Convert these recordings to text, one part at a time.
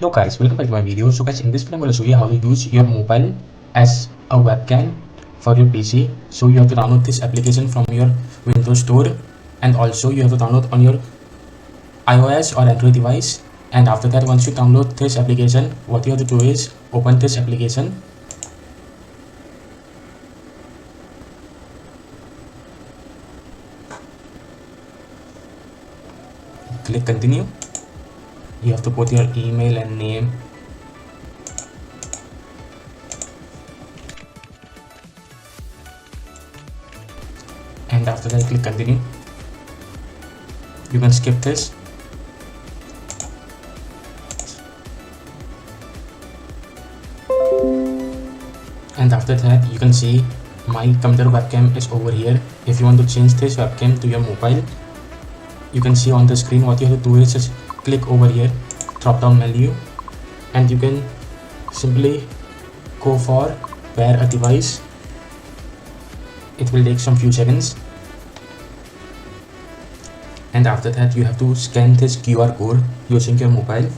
Hello guys, welcome back to my video. So guys, in this video I'm going to show you how to use your mobile as a webcam for your PC. So you have to download this application from your Windows Store, and also you have to download on your iOS or Android device. And after that, once you download this application, what you have to do is open this application. Click continue. You have to put your email and name. And after that, click continue. You can skip this. And after that, you can see my computer webcam is over here. If you want to change this webcam to your mobile, you can see on the screen. What you have to do is just click over here, drop down menu, and you can simply go for pair a device. It will take some few seconds, and after that you have to scan this QR code using your mobile.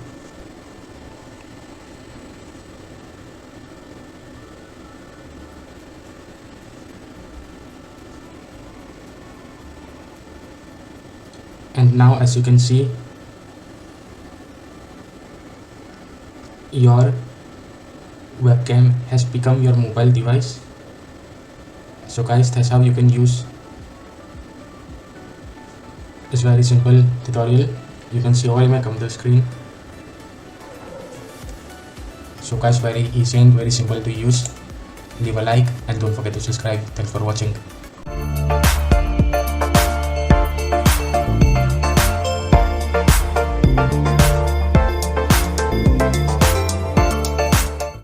And now, as you can see, your webcam has become your mobile device. So guys, that's how you can use this very simple tutorial. You can see over my computer screen. So guys, very easy and very simple to use. Leave a like and don't forget to subscribe. Thanks for watching.